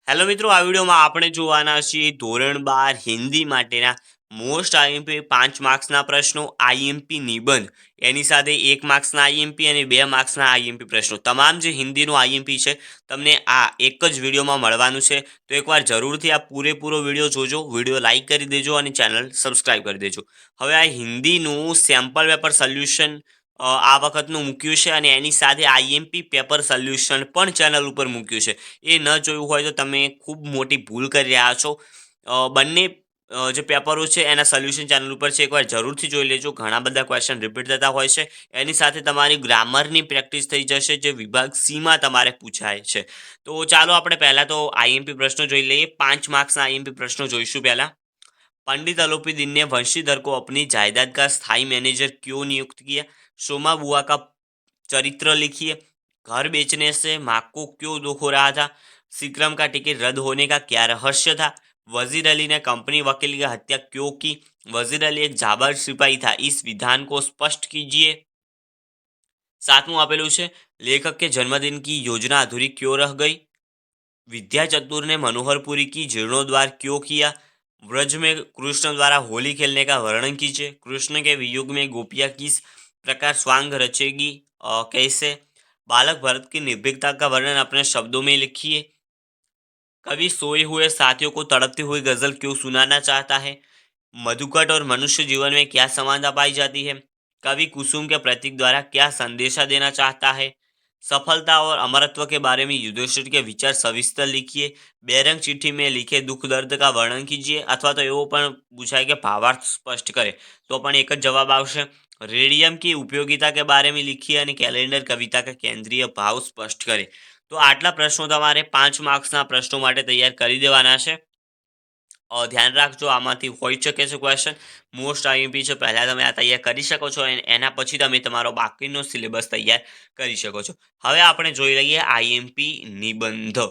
Hello મિત્રો, આ વિડીયોમાં આપણે જોવાના છીએ ધોરણ 12 હિન્દી માટેના મોસ્ટ આઈએમપી 5 માર્ક્સના પ્રશ્નો, આઈએમપી નિબંધ, એની સાથે 1 માર્ક્સના આઈએમપી અને 2 માર્ક્સના આઈએમપી પ્રશ્નો. તમામ જે હિન્દીનું આઈએમપી છે તમને આ એક જ વિડીયોમાં મળવાનું છે. તો એકવાર જરૂરથી આ પૂરેપૂરો વિડીયો જોજો, વિડીયો લાઇક કરી દેજો અને ચેનલ સબસ્ક્રાઈબ કરી દેજો. હવે આ હિન્દીનું સેમ્પલ પેપર સોલ્યુશન આ વખતનું મૂક્યું છે અને એની સાથે આઈએમપી પેપર સોલ્યુશન પણ ચેનલ ઉપર મૂક્યું છે. એ ન જોયું હોય તો તમે ખૂબ મોટી ભૂલ કરી રહ્યા છો. બંને જે પેપરો છે એના સોલ્યુશન ચેનલ ઉપર છે, એકવાર જરૂરથી જોઈ લેજો. ઘણા બધા ક્વેશ્ચન રિપીટ થતા હોય છે. એની સાથે તમારી ગ્રામરની પ્રેક્ટિસ થઈ જશે, જે વિભાગ સીમાં તમારે પૂછાય છે. તો ચાલો આપણે પહેલાં તો આઈએમપી પ્રશ્નો જોઈ લઈએ. 5 માર્ક્સના આઈએમપી પ્રશ્નો જોઈશું. પહેલાં, पंडित आलोपी दिन ने वंशीधर को अपनी जायदाद का स्थायी मैनेजर क्यों नियुक्त किया? सोमा बुआ का चरित्र लिखिए। घर बेचने से माँ को क्यों दुख हो रहा था? सिक्रम का टिकट रद्द होने का क्या रहस्य था? वजीर अली ने कंपनी वकील की हत्या क्यों की? वजीर अली एक जाबाज सिपाही था, इस विधान को स्पष्ट कीजिए. सातमું આપેલું છે, लेखक के जन्मदिन की योजना अधूरी क्यों रह गई? विद्या चतुर ने मनोहरपुरी की जीर्णोद्वार क्यों किया? व्रज में कृष्ण द्वारा होली खेलने का वर्णन कीजिए. कृष्ण के वियोग में गोपियाँ किस प्रकार स्वांग रचेगी, कैसे? बालक भरत की निर्भीकता का वर्णन अपने शब्दों में लिखिए. कवि सोए हुए साथियों को तड़पती हुई गजल क्यों सुनाना चाहता है? मधुकट और मनुष्य जीवन में क्या समानता पाई जाती है? कवि कुसुम के प्रतीक द्वारा क्या संदेशा देना चाहता है? सफलता और अमरत्व के बारे में युधिष्ठिर के विचार सविस्तर लिखिए. बेरंग चिट्ठी में लिखे दुख दर्द का वर्णन कीजिए. अथवा तो एवो पण पूछाय के भावार्थ स्पष्ट करे तो पण एक ज जवाब आवशे. रेडियम की उपयोगिता के बारे में लिखिए અને કેલેન્ડર કવિતા का केंद्रीय भाव स्पष्ट करे. તો આટલા પ્રશ્નો તમારે 5 માર્ક્સના પ્રશ્નો માટે તૈયાર કરી દેવાના છે. ધ્યાન રાખજો, આમાંથી હોઈ શકે છે ક્વેશ્ચન. મોસ્ટ આઈએમપી છે, પહેલાં તમે આ તૈયાર કરી શકો છો અને એના પછી તમે તમારો બાકીનો સિલેબસ તૈયાર કરી શકો છો. હવે આપણે જોઈ લઈએ આઈએમપી નિબંધ.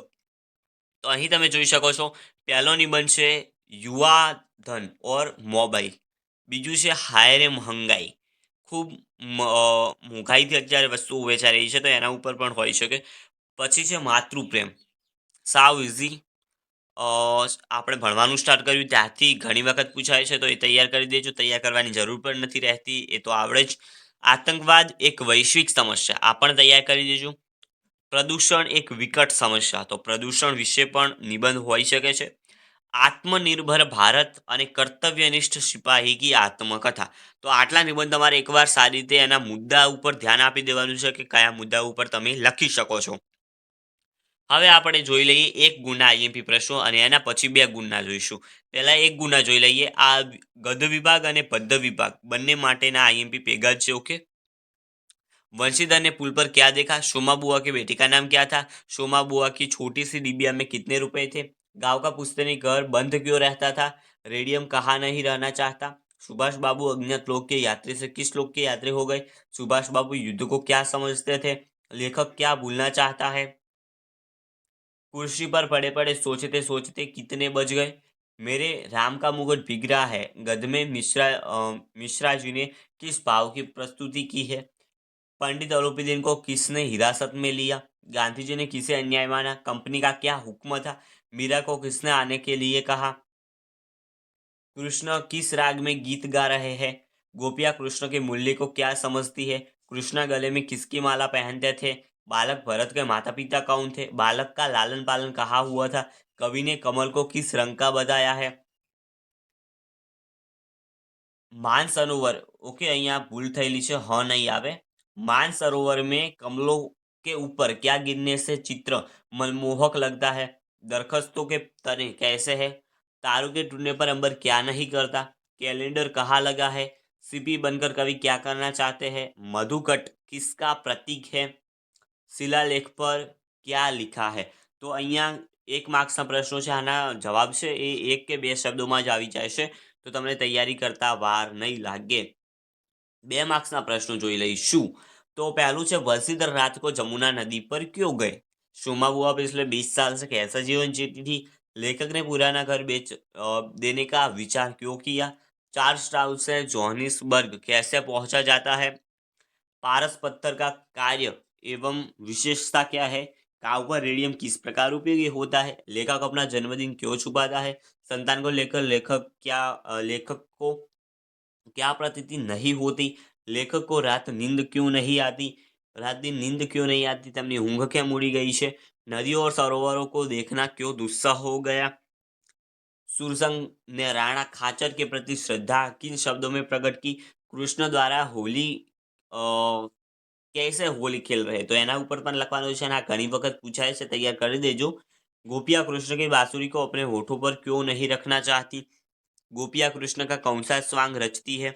તો અહીં તમે જોઈ શકો છો, પહેલો નિબંધ છે યુવા ધન ઓર મોબાઈલ. બીજું છે હાયરે મહંગાઈ, ખૂબ મોંઘાઈથી અત્યારે વસ્તુઓ વેચાઈ રહી છે, તો એના ઉપર પણ હોઈ શકે. પછી છે માતૃપ્રેમ, સાવ ઇઝી. આપણે ભણવાનું સ્ટાર્ટ કર્યું ત્યારથી ઘણી વખત પૂછાય છે, તો એ તૈયાર કરી દેજો. તૈયાર કરવાની જરૂર પણ નથી રહેતી, એ તો આવડે જ. આતંકવાદ એક વૈશ્વિક સમસ્યા, આ પણ તૈયાર કરી દેજો. પ્રદૂષણ એક વિકટ સમસ્યા, તો પ્રદૂષણ વિશે પણ નિબંધ હોઈ શકે છે. આત્મનિર્ભર ભારત અને કર્તવ્યનિષ્ઠ સિપાહી કી આત્મકથા. તો આટલા નિબંધ તમારે એકવાર સારી રીતે એના મુદ્દા ઉપર ધ્યાન આપી દેવાનું છે કે કયા મુદ્દા ઉપર તમે લખી શકો છો. હવે આપણે જોઈ લઈએ 1 ગુણના આઈએમપી પ્રશ્નો અને એના પછી 2 ગુણના જોઈશું. પહેલા 1 ગુણના જોઈ લઈએ. આ ગદ્ય વિભાગ અને પદ્ય વિભાગ બંને માટેના આઈએમપી ભેગા જ છે. ઓકે. वंशीधर ने पुल पर क्या देखा? शोमा बुआ के बेटे का नाम क्या था? शोमा बुआ की छोटी सी डिबिया में कितने रुपए थे? गांव का पुश्तैनी घर बंद क्यों रहता था? रेडियम कहाँ नहीं रहना चाहता? सुभाष बाबू अज्ञात लोक के यात्री से किस लोक के यात्री हो गए? सुभाष बाबू युद्ध को क्या समझते थे? लेखक क्या भूलना चाहता है? कुर्सी पर पड़े पड़े सोचते सोचते कितने बज गए? मेरे राम का मुकुट भीग रहा है गद्य में मिश्रा जी ने किस भाव की प्रस्तुति की है? पंडित अलोपीदीन को किसने हिरासत में लिया? गांधी जी ने किसे अन्याय माना? कंपनी का क्या हुक्म था? मीरा को किसने आने के लिए कहा? कृष्ण किस राग में गीत गा रहे हैं? गोपियाँ कृष्ण के मूल्य को क्या समझती है? कृष्ण गले में किसकी माला पहनते थे? बालक भरत के माता पिता कौन थे? बालक का लालन पालन कहाँ हुआ था? कवि ने कमल को किस रंग का बताया है? मानसरोवर, ओके, અહીંયા ભૂલ થયેલી છે, હ નહીં આવે. मानसरोवर में कमलों के ऊपर क्या गिरने से चित्र मनमोहक लगता है? दरख्तों के तने कैसे है? तारों के टूटने पर अंबर क्या नहीं करता? कैलेंडर कहाँ लगा है? सीपी बनकर कवि क्या करना चाहते हैं? मधुकट किसका प्रतीक है? શિલાલેખ પર ક્યાં લિખા હે? તો અહીંયા 1 માર્ક્સના પ્રશ્નો છે, આના જવાબ છે એ 1 કે 2 શબ્દોમાં જ આવી જાય છે, તો તમને તૈયારી કરતા વાર નહીં લાગે. 2 માર્ક્સના પ્રશ્નો જોઈ લઈશું. તો પહેલું છે, वंशीधर रात को जमुना नदी पर क्यों गए? शोमा बुआ पिछले 20 साल से कैसा जीवन जीती थी? लेखक ने पुराना घर बेच देने का विचार क्यों किया? चार्ल्स टाउन से जोहानिसबर्ग कैसे पहुंचा जाता है? पारस पत्थर का कार्य एवं विशेषता क्या है? काऊ का रेडियम किस प्रकार उपयोगी होता है? लेखक अपना जन्मदिन क्यों छुपाता है? संतान को लेकर लेखक को क्या प्रतीति नहीं होती? लेखक को रात नींद क्यों नहीं आती? रात दिन नींद क्यों नहीं आती? તેમની ઊંઘ કેમ ઉડી ગઈ છે? नदियों और सरोवरों को देखना क्यों दुस्साह हो गया? सुरसंग ने राणा खाचर के प्रति श्रद्धा किन शब्दों में प्रकट की? કૃષ્ણ દ્વારા હોલી અ, कैसे होली खेल रहे तो એના ઉપર પણ લખવાનું છે અને આ ઘણી વખત પૂછાય છે, તૈયાર કરી દેજો. गोपियाँ कृष्ण की बांसुरी को अपने होठों पर क्यों नहीं रखना चाहती? गोपियाँ कृष्ण का कौन सा स्वांग रचती है?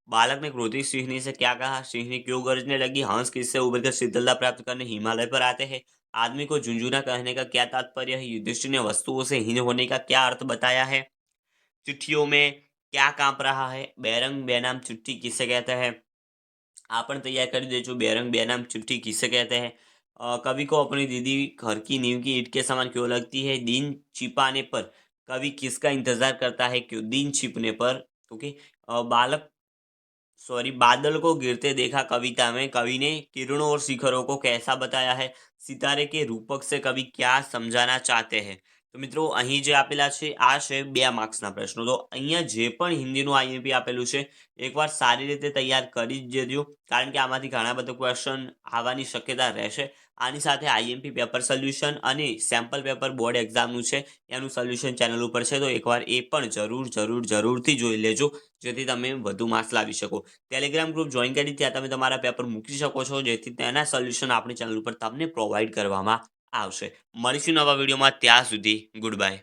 बालक ने क्रोधित सिंहनी से क्या कहा? सिंहनी क्यों गरजने लगी? हंस किससे उबरकर शीतलता प्राप्त करने हिमालय पर आते हैं? आदमी को झुंझुना कहने का क्या तात्पर्य है? युधिष्ठिर ने वस्तुओं से हीन होने का क्या अर्थ बताया है? चिट्ठियों में क्या कांप रहा है? बेरंग बेनाम चिट्ठी किसे कहते हैं? आप तैयार कर देજો. बेरंग बेनाम चिट्ठी किसे कहते हैं? कवि को अपनी दीदी घर की नींव की ईंट के समान क्यों लगती है? दिन छिपाने पर कवि किसका इंतजार करता है? क्यों दिन छिपने पर? ओके. बालक बादल को गिरते देखा कविता में कवि ने किरणों और शिखरों को कैसा बताया है? सितारे के रूपक से कवि क्या समझाना चाहते हैं? તો મિત્રો અહીં જે આપેલા છે આ છે 2 માર્ક્સના પ્રશ્નો. તો અહીંયા જે પણ હિન્દીનું આઈએમપી આપેલું છે એકવાર સારી રીતે તૈયાર કરી જ દેજો, કારણ કે આમાંથી ઘણા બધા ક્વેશ્ચન આવવાની શક્યતા રહેશે. આની સાથે આઈએમપી પેપર સોલ્યુશન અને સેમ્પલ પેપર બોર્ડ એક્ઝામનું છે એનું સોલ્યુશન ચેનલ ઉપર છે, તો એકવાર એ પણ જરૂરથી જોઈ લેજો, જેથી તમે વધુ માર્ક્સ લાવી શકો. ટેલિગ્રામ ગ્રુપ જોઈન કરી ત્યાં તમે તમારા પેપર મૂકી શકો છો, જેથી તેના સોલ્યુશન આપણી ચેનલ ઉપર તમને પ્રોવાઈડ કરવામાં આવશે. મળીશું નવા વિડીયોમાં, ત્યાં સુધી ગુડ બાય.